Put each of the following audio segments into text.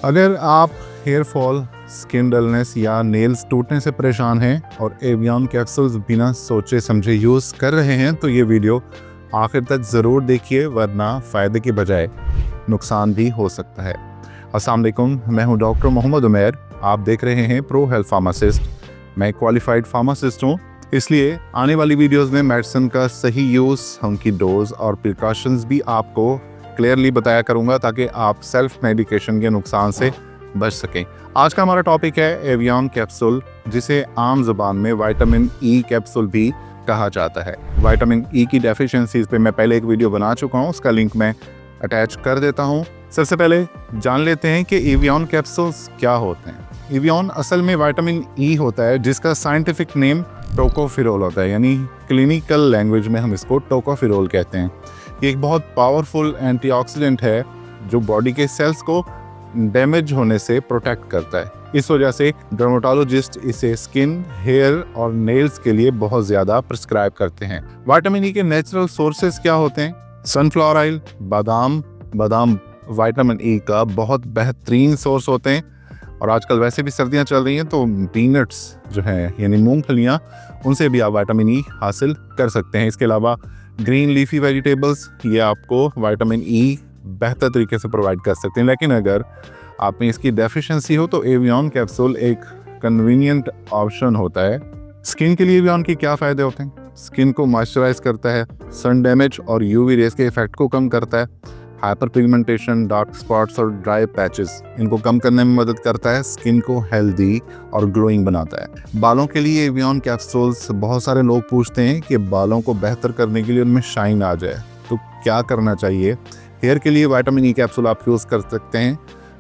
अगर आप hair fall, skin dullness या नेल्स टूटने से परेशान हैं और एवियन कैप्सूल्स बिना सोचे समझे यूज़ कर रहे हैं तो ये वीडियो आखिर तक ज़रूर देखिए, वरना फ़ायदे के बजाय नुकसान भी हो सकता है। अस्सलाम वालेकुम, मैं हूं डॉक्टर मोहम्मद उमैर। आप देख रहे हैं प्रो हेल्थ फार्मासिस्ट। मैं क्वालिफाइड फार्मासिस्ट हूं, इसलिए आने वाली वीडियोस में मेडिसिन का सही यूज़, उनकी डोज और प्रिकॉशंस भी आपको क्लियरली बताया करूंगा ताकि आप सेल्फ मेडिकेशन के नुकसान से बच सकें। आज का हमारा टॉपिक है एवियन कैप्सूल, जिसे आम ज़बान में विटामिन ई कैप्सूल भी कहा जाता है। विटामिन ई की डेफिशिएंसीज पे मैं पहले एक वीडियो बना चुका हूँ, उसका लिंक मैं अटैच कर देता हूँ। सबसे पहले जान लेते हैं कि एवियन कैप्सूल्स क्या होते हैं। एवियन असल में विटामिन ई होता है, जिसका साइंटिफिक नेम टोकोफेरोल होता है, यानी क्लिनिकल लैंग्वेज में हम इसको टोकोफेरोल कहते हैं। ये एक बहुत पावरफुल एंटीऑक्सीडेंट है जो बॉडी के सेल्स को डैमेज होने से प्रोटेक्ट करता है। इस वजह से डर्मेटोलॉजिस्ट इसे स्किन, हेयर और नेल्स के लिए बहुत ज़्यादा प्रिस्क्राइब करते हैं। विटामिन ई के नेचुरल सोर्सेज क्या होते हैं? सनफ्लावर ऑयल, बादाम विटामिन ई का बहुत बेहतरीन सोर्स होते हैं। और आजकल वैसे भी सर्दियां चल रही हैं तो पीनट्स जो हैं यानी मूंगफलियां, उनसे भी आप विटामिन ई हासिल कर सकते हैं। इसके अलावा ग्रीन लीफी वेजिटेबल्स, ये आपको विटामिन ई बेहतर तरीके से प्रोवाइड कर सकते हैं। लेकिन अगर आप में इसकी डेफिशिएंसी हो तो एवियन कैप्सूल एक कन्वीनियंट ऑप्शन होता है। स्किन के लिए एवियन के क्या फ़ायदे होते हैं? स्किन को मॉइस्चराइज करता है, सन डैमेज और यूवी रेस के इफेक्ट को कम करता है, हाइपर पिगमेंटेशन, डार्क स्पॉट्स और ड्राई पैचेस, इनको कम करने में मदद करता है, स्किन को हेल्दी और ग्लोइंग बनाता है। बालों के लिए एवियन कैप्सूल्स, बहुत सारे लोग पूछते हैं कि बालों को बेहतर करने के लिए उनमें शाइन आ जाए तो क्या करना चाहिए। हेयर के लिए विटामिन ई कैप्सूल आप यूज़ कर सकते हैं,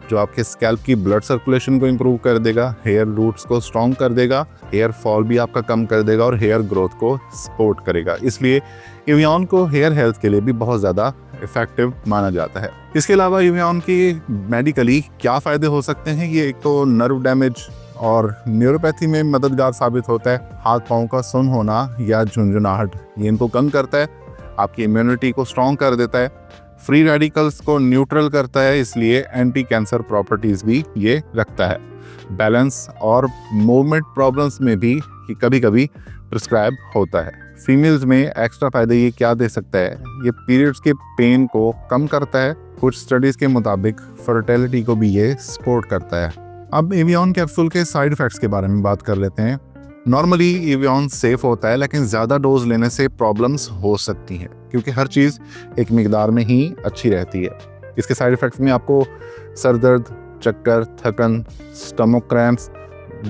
जो आपके स्कैल्प की ब्लड सर्कुलेशन को इम्प्रूव कर देगा, हेयर रूट्स को स्ट्रॉन्ग कर देगा, हेयर फॉल भी आपका कम कर देगा और हेयर ग्रोथ को सपोर्ट करेगा। इसलिए एवियन को हेयर हेल्थ के लिए भी बहुत ज़्यादा इफेक्टिव माना जाता है। इसके अलावा एवियन की मेडिकली क्या फ़ायदे हो सकते हैं? ये एक तो नर्व डैमेज और न्यूरोपैथी में मददगार साबित होता है। हाथ पाँव का सुन्न होना या झुंझुनाहट, ये इनको कम करता है, आपकी इम्यूनिटी को स्ट्रॉन्ग कर देता है, फ्री रेडिकल्स को न्यूट्रल करता है, इसलिए एंटी कैंसर प्रॉपर्टीज़ भी ये रखता है। बैलेंस और मूवमेंट प्रॉब्लम्स में भी ये कभी कभी प्रिस्क्राइब होता है। फीमेल्स में एक्स्ट्रा फ़ायदे ये क्या दे सकता है? ये पीरियड्स के पेन को कम करता है। कुछ स्टडीज़ के मुताबिक फर्टिलिटी को भी ये सपोर्ट करता है। अब एवियन कैप्सूल के साइड इफ़ेक्ट्स के बारे में बात कर लेते हैं। नॉर्मली एवियन सेफ होता है, लेकिन ज़्यादा डोज लेने से प्रॉब्लम्स हो सकती हैं, क्योंकि हर चीज़ एक मिकदार में ही अच्छी रहती है। इसके साइड इफ़ेक्ट्स में आपको सर दर्द, चक्कर, थकन, स्टमक क्रैम्प्स,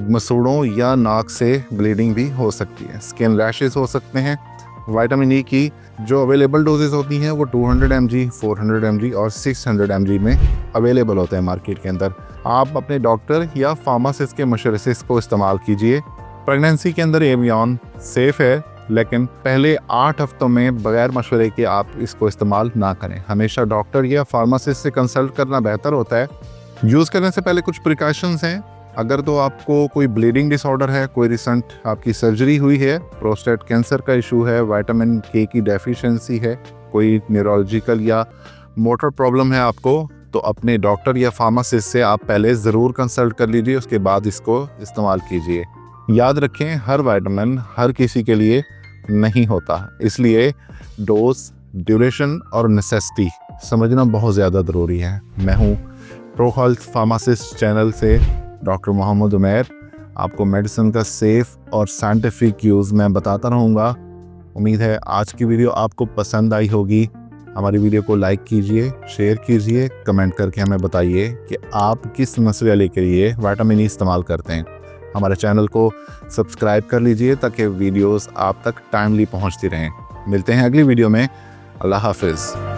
मसूड़ों या नाक से ब्लीडिंग भी हो सकती है। स्किन रैशेस हो सकते हैं। विटामिन ई की जो अवेलेबल डोजेस होती हैं वो 200 mg, 400 mg और 600 mg में अवेलेबल होते हैं मार्केट के अंदर। आप अपने डॉक्टर या फार्मासिस्ट के मशवरे से इसको इस्तेमाल कीजिए। प्रेगनेंसी के अंदर एवियन सेफ है, लेकिन पहले 8 हफ्तों में बगैर मशवरे के आप इसको इस्तेमाल ना करें। हमेशा डॉक्टर या फार्मासिस्ट से कंसल्ट करना बेहतर होता है। यूज़ करने से पहले कुछ प्रिकॉशंस हैं। अगर तो आपको कोई ब्लीडिंग डिसऑर्डर है, कोई रिसेंट आपकी सर्जरी हुई है, प्रोस्टेट कैंसर का इशू है, विटामिन के की डेफिशिएंसी है, कोई न्यूरोलॉजिकल या मोटर प्रॉब्लम है आपको, तो अपने डॉक्टर या फार्मासिस्ट से आप पहले ज़रूर कंसल्ट कर लीजिए, उसके बाद इसको इस्तेमाल कीजिए। याद रखें, हर विटामिन हर किसी के लिए नहीं होता, इसलिए डोज, ड्यूरेशन और नेसेसिटी समझना बहुत ज़्यादा ज़रूरी है। मैं हूँ प्रो हेल्थ फार्मासिस्ट चैनल से डॉक्टर मोहम्मद उमैर। आपको मेडिसिन का सेफ और साइंटिफिक यूज़ मैं बताता रहूँगा। उम्मीद है आज की वीडियो आपको पसंद आई होगी। हमारी वीडियो को लाइक कीजिए, शेयर कीजिए, कमेंट करके हमें बताइए कि आप किस मसले के लिए विटामिन ई इस्तेमाल करते हैं। हमारे चैनल को सब्सक्राइब कर लीजिए ताकि वीडियोस आप तक टाइमली पहुंचती रहें। मिलते हैं अगली वीडियो में। अल्लाह हाफिज़।